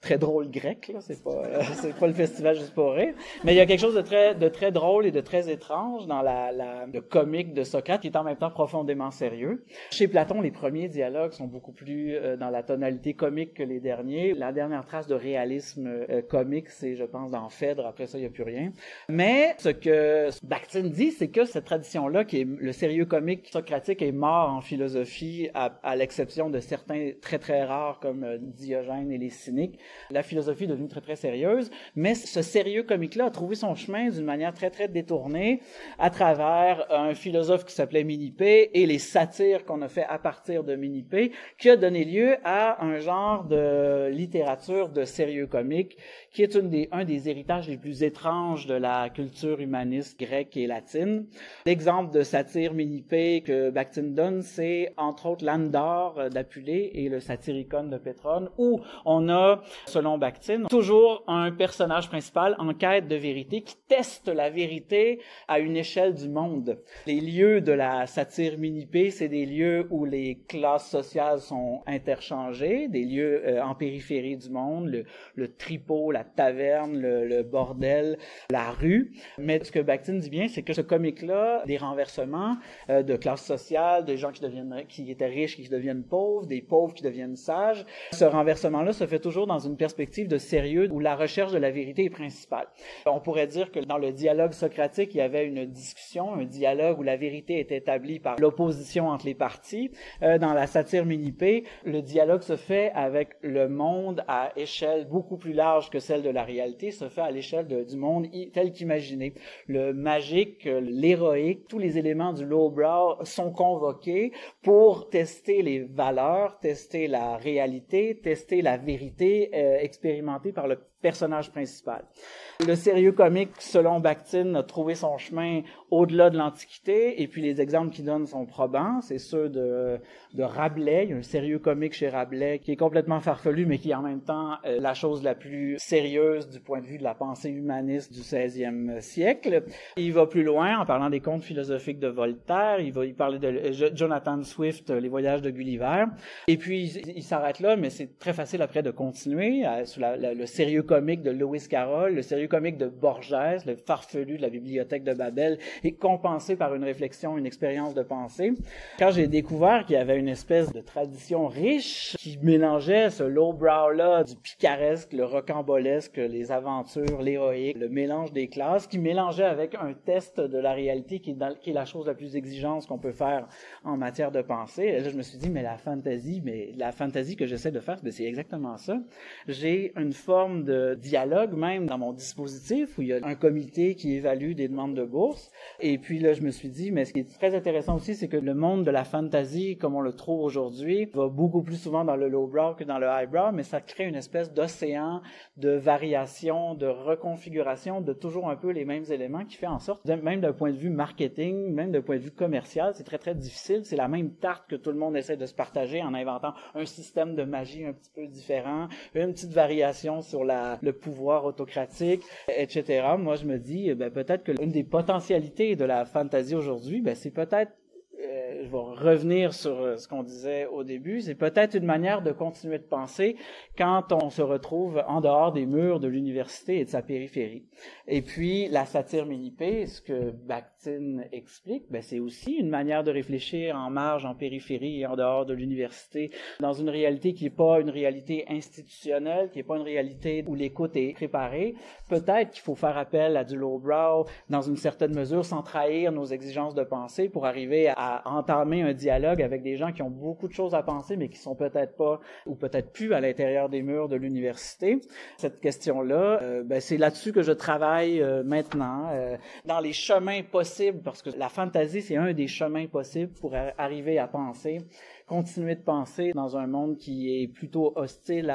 très drôle grec, là, c'est pas le festival juste pour rire, mais il y a quelque chose de très drôle et de très étrange dans le comique de Socrate, qui est en même temps profondément sérieux. Chez Platon, les premiers dialogues sont beaucoup plus dans la tonalité comique que les derniers. La dernière trace de réalisme comique, c'est, je pense, dans Phèdre. Après ça, il n'y a plus rien. Mais ce que Bakhtin dit, c'est que cette tradition-là, qui est le sérieux comique socratique, est mort en philosophie, à l'exception de certains très très rares comme Diogène et les cyniques. La philosophie est devenue très très sérieuse, mais ce sérieux comique-là a trouvé son chemin d'une manière très très détournée à travers un philosophe qui s'appelait Ménippée et les satires qu'on a fait à partir de Ménippée, qui a donné lieu à un genre de littérature de sérieux comique qui est un des héritages les plus étranges de la culture humaniste grecque et latine. L'exemple de satire Ménippée que Bakhtin donne, c'est entre autres l'Âne d'or d'Apulée et le Satyricon de Pétrone, où on a, selon Bakhtin, toujours un personnage principal en quête de vérité qui teste la vérité à une échelle du monde. Les lieux de la satire Ménippée, c'est des lieux où les classes sociales sont interchangées, des lieux en périphérie du monde, le tripot, la taverne, le bordel, la rue. Mais ce que Bakhtin dit bien, c'est que ce comique-là, des renversements de classes sociales, des gens qui étaient riches qui deviennent pauvres, des pauvres qui deviennent sages, ce renversement-là se fait toujours dans une perspective de sérieux où la recherche de la vérité est principale. On pourrait dire que dans le dialogue socratique, il y avait une discussion, un dialogue où la vérité est établie par l'opposition entre les parties. Dans la satire Ménippée, le dialogue se fait avec le monde à échelle beaucoup plus large que celle de la réalité, se fait à l'échelle l'échelle du monde tel qu'imaginé. Le magique, l'héroïque, tous les éléments du lowbrow sont convoqués pour tester les valeurs, tester la réalité, tester la vérité expérimentée par le personnage principal. Le sérieux comique, selon Bakhtin, a trouvé son chemin au-delà de l'Antiquité, et puis les exemples qu'il donne sont probants. C'est ceux de Rabelais. Il y a un sérieux comique chez Rabelais qui est complètement farfelu, mais qui est en même temps la chose la plus sérieuse du point de vue de la pensée humaniste du 16e siècle. Il va plus loin en parlant des contes philosophiques de Voltaire. Il parlait de Jonathan Swift, Les voyages de Gulliver. Et puis, il s'arrête là, mais c'est très facile après de continuer sur le sérieux comique de Lewis Carroll, le sérieux comique de Borges, le farfelu de la bibliothèque de Babel, est compensé par une réflexion, une expérience de pensée. Quand j'ai découvert qu'il y avait une espèce de tradition riche qui mélangeait ce lowbrow-là, du picaresque, le rocambolesque, les aventures, l'héroïque, le mélange des classes, qui mélangeait avec un test de la réalité qui est la chose la plus exigeante qu'on peut faire en matière de pensée. Et là, je me suis dit, mais la fantasy que j'essaie de faire, c'est exactement ça. J'ai une forme de dialogue même dans mon dispositif où il y a un comité qui évalue des demandes de bourse. Et puis là, je me suis dit, mais ce qui est très intéressant aussi, c'est que le monde de la fantasy, comme on le trouve aujourd'hui, va beaucoup plus souvent dans le lowbrow que dans le highbrow, mais ça crée une espèce d'océan de variation, de reconfiguration de toujours un peu les mêmes éléments qui fait en sorte, même d'un point de vue marketing, même d'un point de vue commercial, c'est très, très difficile. C'est la même tarte que tout le monde essaie de se partager en inventant un système de magie un petit peu différent, une petite variation sur le pouvoir autocratique, etc. Moi, je me dis, peut-être que l'une des potentialités de la fantasy aujourd'hui, c'est peut-être, je vais revenir sur ce qu'on disait au début, c'est peut-être une manière de continuer de penser quand on se retrouve en dehors des murs de l'université et de sa périphérie. Et puis, la satire mini-p, ce que Bakhtin explique, c'est aussi une manière de réfléchir en marge, en périphérie et en dehors de l'université, dans une réalité qui n'est pas une réalité institutionnelle, qui n'est pas une réalité où l'écoute est préparée. Peut-être qu'il faut faire appel à du lowbrow dans une certaine mesure sans trahir nos exigences de pensée pour arriver à entamer un dialogue avec des gens qui ont beaucoup de choses à penser, mais qui sont peut-être pas ou peut-être plus à l'intérieur des murs de l'université. Cette question-là, c'est là-dessus que je travaille maintenant, dans les chemins possibles, parce que la fantasy, c'est un des chemins possibles pour arriver à penser, continuer de penser dans un monde qui est plutôt hostile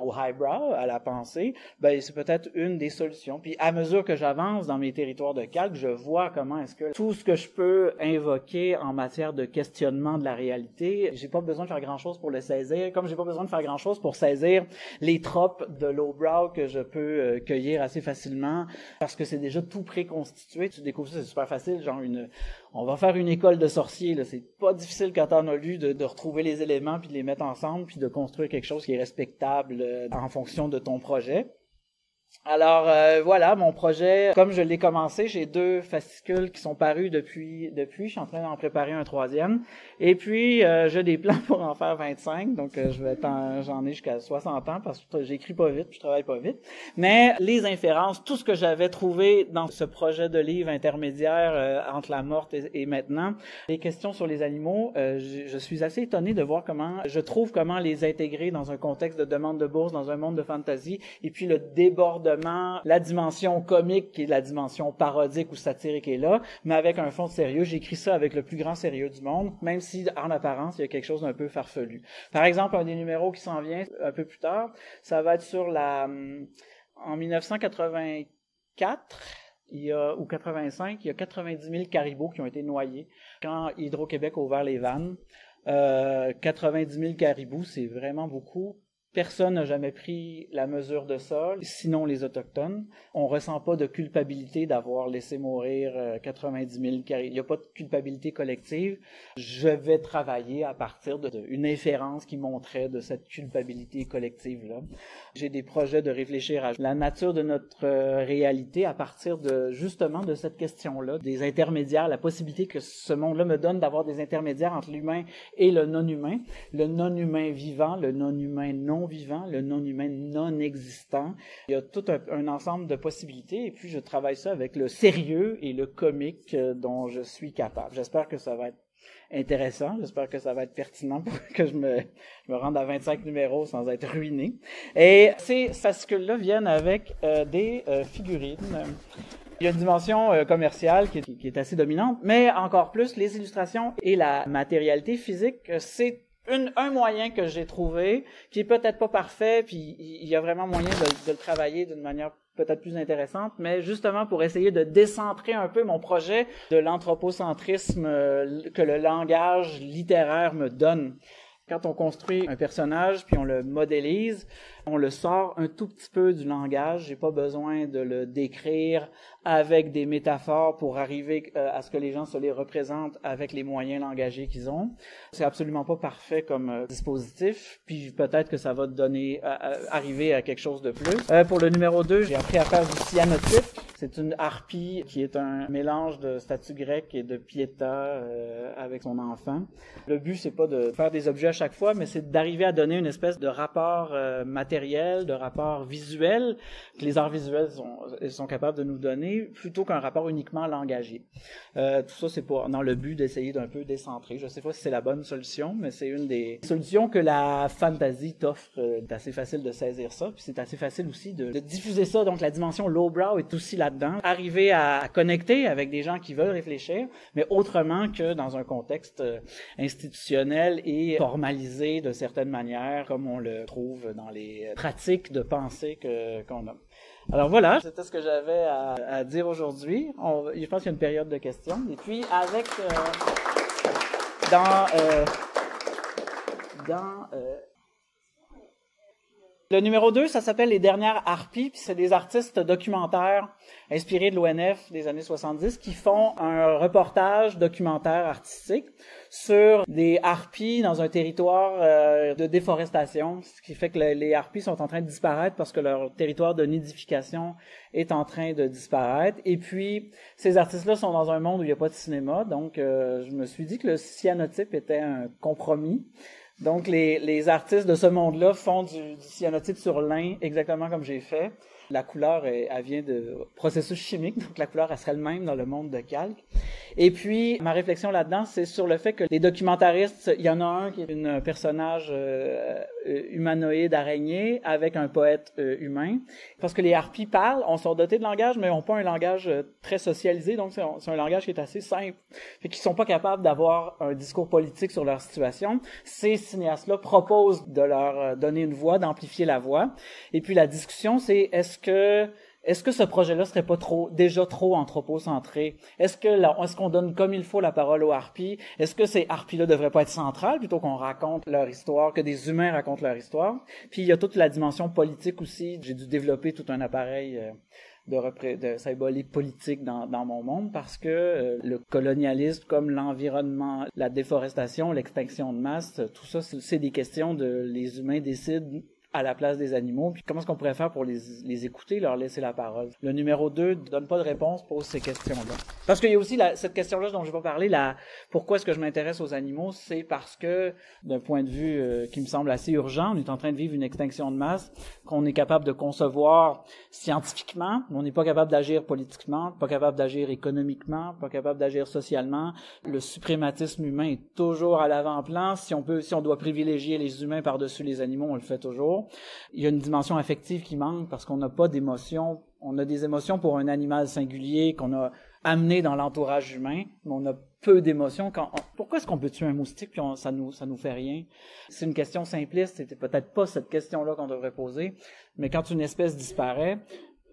au highbrow, à la pensée, c'est peut-être une des solutions. Puis à mesure que j'avance dans mes territoires de calque, je vois comment est-ce que tout ce que je peux invoquer en matière de questionnement de la réalité, j'ai pas besoin de faire grand-chose pour le saisir, comme j'ai pas besoin de faire grand-chose pour saisir les tropes de lowbrow que je peux cueillir assez facilement, parce que c'est déjà tout préconstitué. Tu découvres ça, c'est super facile, genre on va faire une école de sorciers, là. C'est pas difficile quand t'en as lu de retrouver les éléments puis de les mettre ensemble puis de construire quelque chose qui est respectable en fonction de ton projet. Alors voilà, mon projet, comme je l'ai commencé, j'ai 2 fascicules qui sont parus depuis, je suis en train d'en préparer un 3e, et puis j'ai des plans pour en faire 25, donc j'en ai jusqu'à 60 ans parce que j'écris pas vite, puis je travaille pas vite, mais les inférences, tout ce que j'avais trouvé dans ce projet de livre intermédiaire entre la morte et maintenant, les questions sur les animaux, je suis assez étonné de voir comment les intégrer dans un contexte de demande de bourse, dans un monde de fantasy, et puis le débordement, la dimension comique qui est la dimension parodique ou satirique est là, mais avec un fond de sérieux. J'écris ça avec le plus grand sérieux du monde, même si en apparence il y a quelque chose d'un peu farfelu. Par exemple, un des numéros qui s'en vient un peu plus tard, ça va être sur en 1984 ou 85, il y a 90 000 caribous qui ont été noyés quand Hydro-Québec a ouvert les vannes. 90 000 caribous, c'est vraiment beaucoup. Personne n'a jamais pris la mesure de ça, sinon les Autochtones. On ressent pas de culpabilité d'avoir laissé mourir 90 000 caribous. Il n'y a pas de culpabilité collective. Je vais travailler à partir d'une inférence qui montrait de cette culpabilité collective-là. J'ai des projets de réfléchir à la nature de notre réalité à partir justement de cette question-là, des intermédiaires, la possibilité que ce monde-là me donne d'avoir des intermédiaires entre l'humain et le non-humain vivant, le non-humain non vivant, le non-humain non existant. Il y a tout un ensemble de possibilités et puis je travaille ça avec le sérieux et le comique dont je suis capable. J'espère que ça va être intéressant. J'espère que ça va être pertinent pour que je me rende à 25 numéros sans être ruiné. Et ces fascicules-là viennent avec des figurines. Il y a une dimension commerciale qui est assez dominante, mais encore plus, les illustrations et la matérialité physique, c'est un moyen que j'ai trouvé, qui est peut-être pas parfait, puis il y a vraiment moyen de le travailler d'une manière peut-être plus intéressante, mais justement pour essayer de décentrer un peu mon projet de l'anthropocentrisme que le langage littéraire me donne. Quand on construit un personnage, puis on le modélise, on le sort un tout petit peu du langage. J'ai pas besoin de le décrire avec des métaphores pour arriver à ce que les gens se les représentent avec les moyens langagiers qu'ils ont. C'est absolument pas parfait comme dispositif, puis peut-être que ça va donner arriver à quelque chose de plus. Pour le numéro 2, j'ai appris à faire du cyanotype. C'est une harpie qui est un mélange de statue grecque et de Pietà avec son enfant. Le but, c'est pas de faire des objets à chaque fois, mais c'est d'arriver à donner une espèce de rapport matériel, de rapport visuel que les arts visuels sont capables de nous donner, plutôt qu'un rapport uniquement langagier. Tout ça, c'est dans le but d'essayer d'un peu décentrer. Je sais pas si c'est la bonne solution, mais c'est une des solutions que la fantasy t'offre. C'est assez facile de saisir ça, puis c'est assez facile aussi de diffuser ça. Donc la dimension lowbrow est aussi là-dedans. Arriver à connecter avec des gens qui veulent réfléchir, mais autrement que dans un contexte institutionnel et formalisé de certaines manières, comme on le trouve dans les pratiques de pensée qu'on a. Alors voilà, c'était ce que j'avais à dire aujourd'hui. Je pense qu'il y a une période de questions. Et puis avec le numéro 2, ça s'appelle Les Dernières Harpies, puis c'est des artistes documentaires inspirés de l'ONF des années 70 qui font un reportage documentaire artistique sur des harpies dans un territoire de déforestation, ce qui fait que les harpies sont en train de disparaître parce que leur territoire de nidification est en train de disparaître. Et puis, ces artistes-là sont dans un monde où il n'y a pas de cinéma, donc je me suis dit que le cyanotype était un compromis. Donc, les artistes de ce monde-là font du cyanotype sur lin, exactement comme j'ai fait. La couleur, elle vient de processus chimiques, donc la couleur, elle serait le même dans le monde de calque. Et puis, ma réflexion là-dedans, c'est sur le fait que les documentaristes, il y en a un qui est un personnage humanoïde araignée avec un poète humain. Parce que les harpies parlent, on sont dotés de langage, mais ils n'ont pas un langage très socialisé, donc c'est un langage qui est assez simple. Fait qu'ils sont pas capables d'avoir un discours politique sur leur situation. Ces cinéastes-là proposent de leur donner une voix, d'amplifier la voix. Et puis la discussion, c'est est-ce que ce projet-là serait pas déjà trop anthropocentré? Est-ce qu'on donne comme il faut la parole aux harpies? Est-ce que ces harpies-là devraient pas être centrales plutôt qu'on raconte leur histoire, que des humains racontent leur histoire? Puis il y a toute la dimension politique aussi. J'ai dû développer tout un appareil de symbolique politique dans mon monde parce que le colonialisme comme l'environnement, la déforestation, l'extinction de masse, tout ça, c'est des questions de les humains décident à la place des animaux, puis comment est-ce qu'on pourrait faire pour les écouter, leur laisser la parole. Le numéro 2 donne pas de réponse, pose ces questions-là. Parce qu'il y a aussi cette question-là dont je vais pas parler, pourquoi est-ce que je m'intéresse aux animaux, c'est parce que, d'un point de vue qui me semble assez urgent, on est en train de vivre une extinction de masse, qu'on est capable de concevoir scientifiquement, mais on n'est pas capable d'agir politiquement, pas capable d'agir économiquement, pas capable d'agir socialement. Le suprématisme humain est toujours à l'avant-plan. Si on doit privilégier les humains par-dessus les animaux, on le fait toujours. Il y a une dimension affective qui manque parce qu'on n'a pas d'émotions. On a des émotions pour un animal singulier qu'on a amené dans l'entourage humain, mais on a peu d'émotions. Pourquoi est-ce qu'on peut tuer un moustique puis ça nous fait rien? C'est une question simpliste, c'était peut-être pas cette question-là qu'on devrait poser, mais quand une espèce disparaît,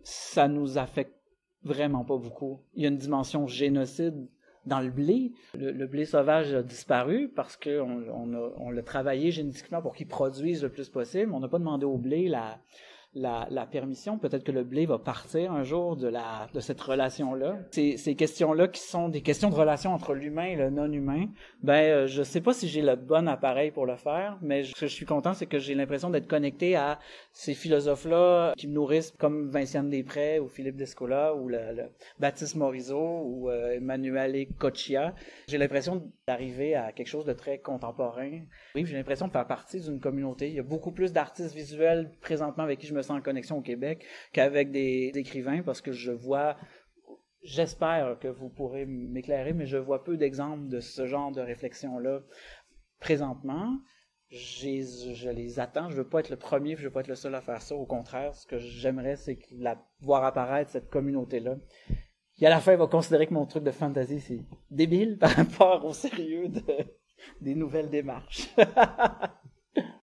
ça nous affecte vraiment pas beaucoup. Il y a une dimension génocide dans le blé. Le blé sauvage a disparu parce qu'on l'a travaillé génétiquement pour qu'il produise le plus possible. On n'a pas demandé au blé la permission. Peut-être que le blé va partir un jour de cette relation-là. Ces questions-là qui sont des questions de relation entre l'humain et le non-humain, je sais pas si j'ai le bon appareil pour le faire, mais ce que je suis content, c'est que j'ai l'impression d'être connecté à ces philosophes-là qui me nourrissent, comme Vinciane Després ou Philippe Descola ou le Baptiste Morisot ou Emanuele Coccia. J'ai l'impression d'arriver à quelque chose de très contemporain. Oui, j'ai l'impression de faire partie d'une communauté. Il y a beaucoup plus d'artistes visuels présentement avec qui je me sens en connexion au Québec qu'avec des écrivains parce que je vois j'espère que vous pourrez m'éclairer, mais je vois peu d'exemples de ce genre de réflexion-là présentement. Je les attends, je veux pas être le premier, je veux pas être le seul à faire ça. Au contraire, ce que j'aimerais, c'est voir apparaître cette communauté-là, qui à la fin va considérer que mon truc de fantasy, c'est débile par rapport au sérieux des nouvelles démarches.